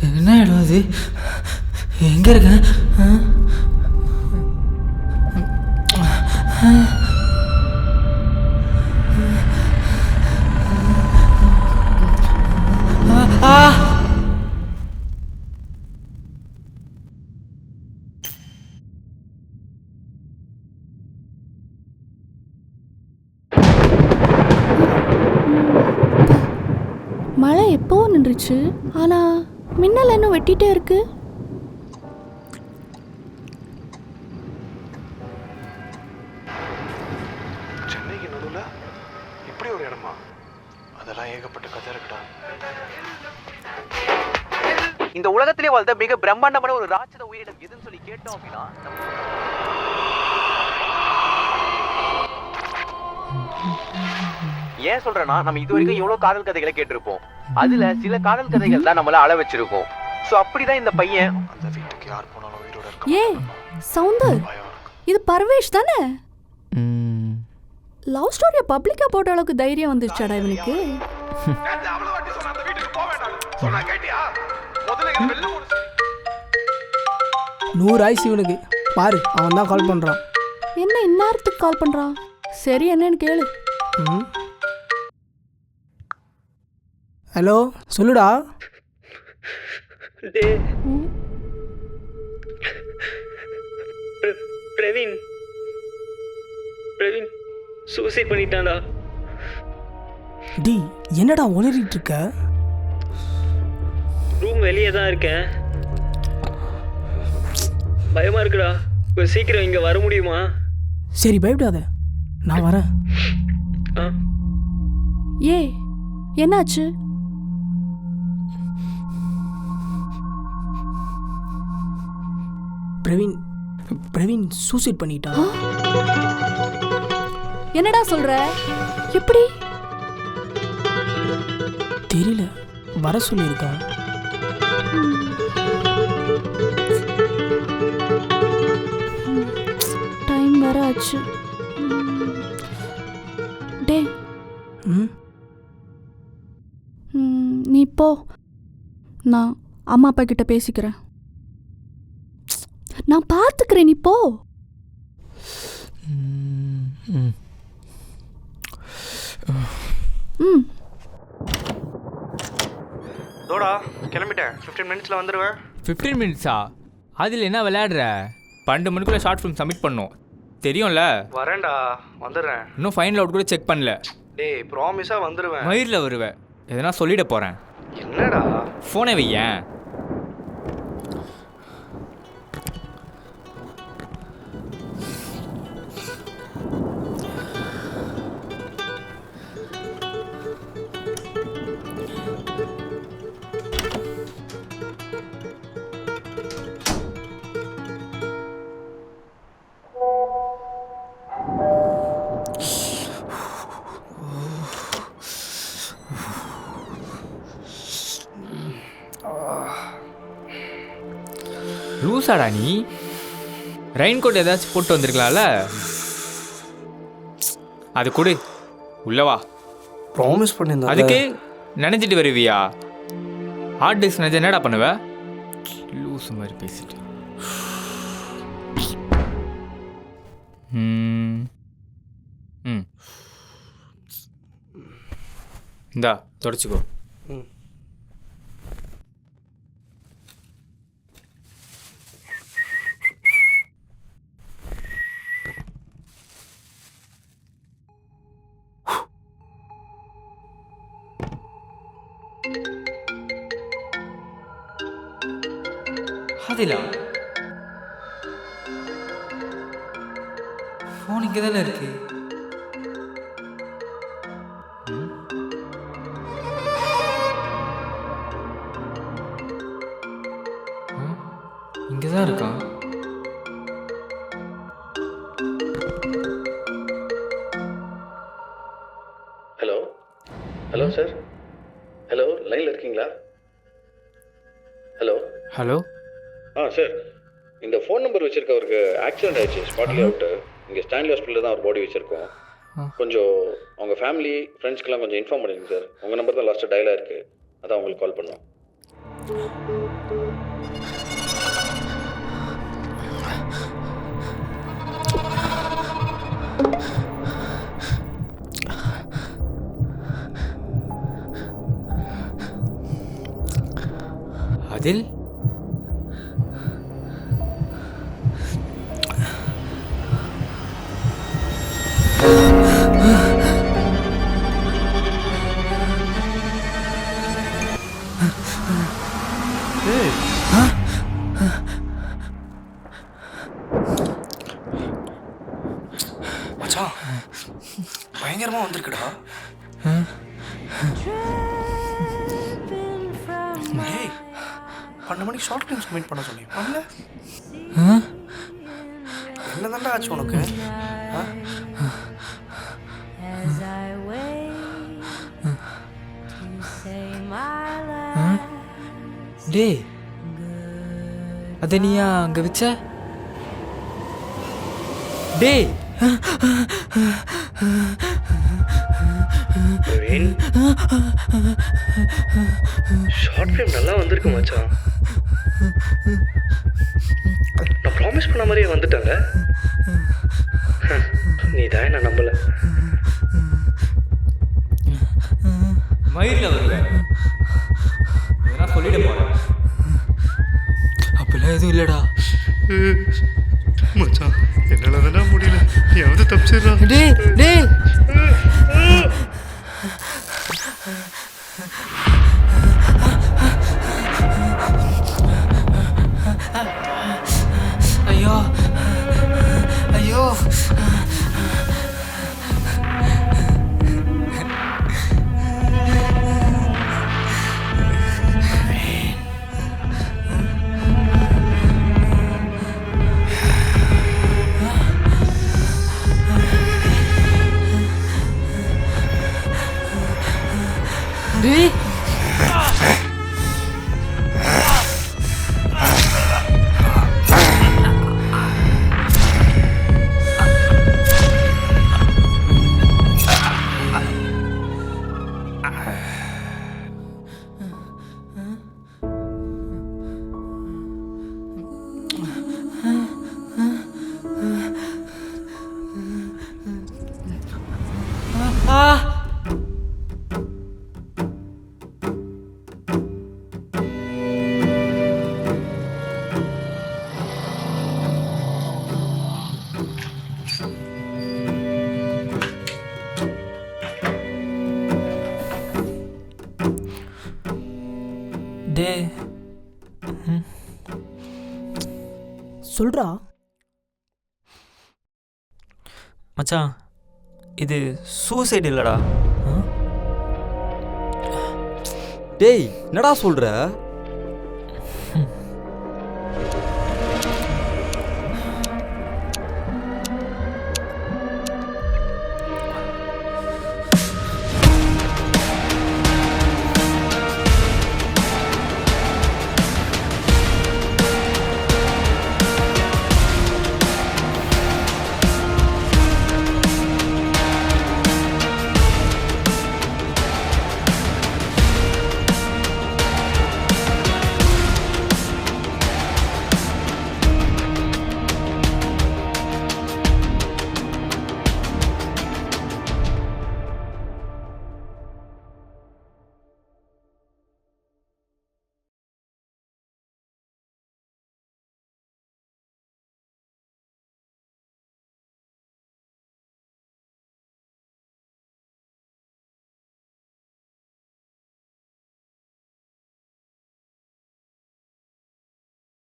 என்ன இடம் அது? எங்கே இருக்கேன்? மழை எப்போ நின்றுச்சு, ஆனா மின்னல் இன்னும் வெட்டிட்டே இருக்கு. சென்னைக்கு நடுவில் இப்படி ஒரு இடமா? அதெல்லாம் ஏகப்பட்ட கதை இருக்குடா. இந்த உலகத்திலே வாழ்ந்த மிக பிரம்மாண்டமான ஒரு ராட்சத உயிரினம் எதுன்னு சொல்லி கேட்டோம் அப்படின்னா ஏன் சொல்றேன்னா, நம்ம இது வரைக்கும் எவ்வளவு காதல் கதைகளை கேட்டிருப்போம். அதுல சில காதல் கதைகள் தான் நம்மள அள வச்சிருக்கோம். சோ அப்படிதான் இந்த பையன் அந்த வீட்டுக்கு யார் போனாலும் உயிரோட இருக்க. ஏ சவுந்தர், இது பர்வேஷ் தானே? லவ் ஸ்டோரியை பப்ளிக்கா போட்ட அளவுக்கு தைரியம் வந்துருச்சாடா இவனுக்கு? நூறு ஆயிடுச்சு இவனுக்கு. பாரு, அவன் தான் கால் பண்ணுறான். என்ன இந்நேரத்துக்கு கால் பண்றான்? சரி, என்னன்னு கேளு. ஹலோ, சொல்லுடா. பிரவீன் சூசைட் பண்ணிட்டான்டா. டி, என்னடா உளறிட்டு இருக்க? ரூம் வெளியே தான் இருக்கேன். பயமா இருக்குடா. கொஞ்சம் சீக்கிரம் இங்க வர முடியுமா? சரி, பயப்படாத, நான் வரேன். ஏ என்னாச்சு? பிரவீன் சூசைட் பண்ணிட்டான். என்னடா சொல்ற? எப்படி? தெரியல, வர சொல்லியிருக்கான். டைம் வேற ஆச்சு. டே, நீ போ, நான் அம்மா அப்பா கிட்ட பேசிக்கிறேன். நான் பார்த்துக்கிறேன், நீ போ. தோடா கிளம்பிட்டேன். 15 மினிட்ஸில் வந்துடுவேன். 15 மினிட்ஸா? அதில் என்ன விளையாடுற? 12 மணிக்குள்ளே ஷார்ட் ஃபிலிம் சப்மிட் பண்ணோம், தெரியும்ல? வரேன்டா, வந்துடுறேன். இன்னும் ஃபைனல் அவுட் கூட செக் பண்ணல. டேய், ப்ராமிஸாக வந்துடுவேன். மயிரில் வருவேன், எதனா சொல்லிட போகிறேன். என்னடா? ஃபோனை வையேன். லூசாடா நீ? ரெயின் கோட் ஏதாச்சும் போட்டு வந்திருக்கலாம்ல? அது கொடு, உள்ளவா. ப்ராமிஸ் பண்ணியிருந்தேன். அதுக்கு நினைச்சிட்டு வருவியா? ஹார்ட் டிஸ்க் நினைச்சா என்னடா பண்ணுவ? லூஸ் மாதிரி பேசிட்டு. இந்தா தொடச்சிக்கோ. அதிலா ஃபோன் இங்கே தானே இருக்கு. இங்கே தான் இருக்கான். ஹலோ சார், ஹலோ, லைனில் இருக்கீங்களா? ஹலோ சார், இந்த ஃபோன் நம்பர் வச்சுருக்கவருக்கு ஆக்சிடென்ட் ஆயிடுச்சு, ஸ்பாட்லி அவுட்டு. இங்கே ஸ்டான்லி ஹாஸ்பிட்டலில் தான் அவர் பாடி வச்சுருக்கோம். கொஞ்சம் அவங்க ஃபேமிலி ஃப்ரெண்ட்ஸ்க்கெலாம் கொஞ்சம் இன்ஃபார்ம் பண்ணிடுங்க சார். உங்கள் நம்பர் தான் லாஸ்ட்டாக டயலாக இருக்குது, அதான் உங்களுக்கு கால் பண்ணோம். அதில் மச்சான் பயங்கரமாக வந்திருக்குடா. டேய் 12 மணிக்கு ஷார்ட் ஃபிலிம் சப்மிட் பண்ண சொல்லி பண்ணல. என்ன தாண்டா ஆச்சு உனக்கு? டே அதை நீயா அங்கே வச்ச? டே பிரவீன், ஷார்ட் ஃபிலிம் நல்லா வந்திருக்கு மச்சான். நான் ப்ராமிஸ் பண்ண மாதிரியே வந்துட்டாங்க. நீ தான் நான் நம்பலை. மயிரில் வருவேன் நான் சொல்லிட போகிறேன். அப்படிலாம் எதுவும் இல்லைடா. மச்சான் என்னால் தானே முடியல, எவ்வளோ தப்பிச்சிடுறா. டே டே ஐயோ ஐயோ டேய் டே சொல்கிறா. மச்சான் இது சூசைடு இல்லைடா. டேய் என்னடா சொல்ற?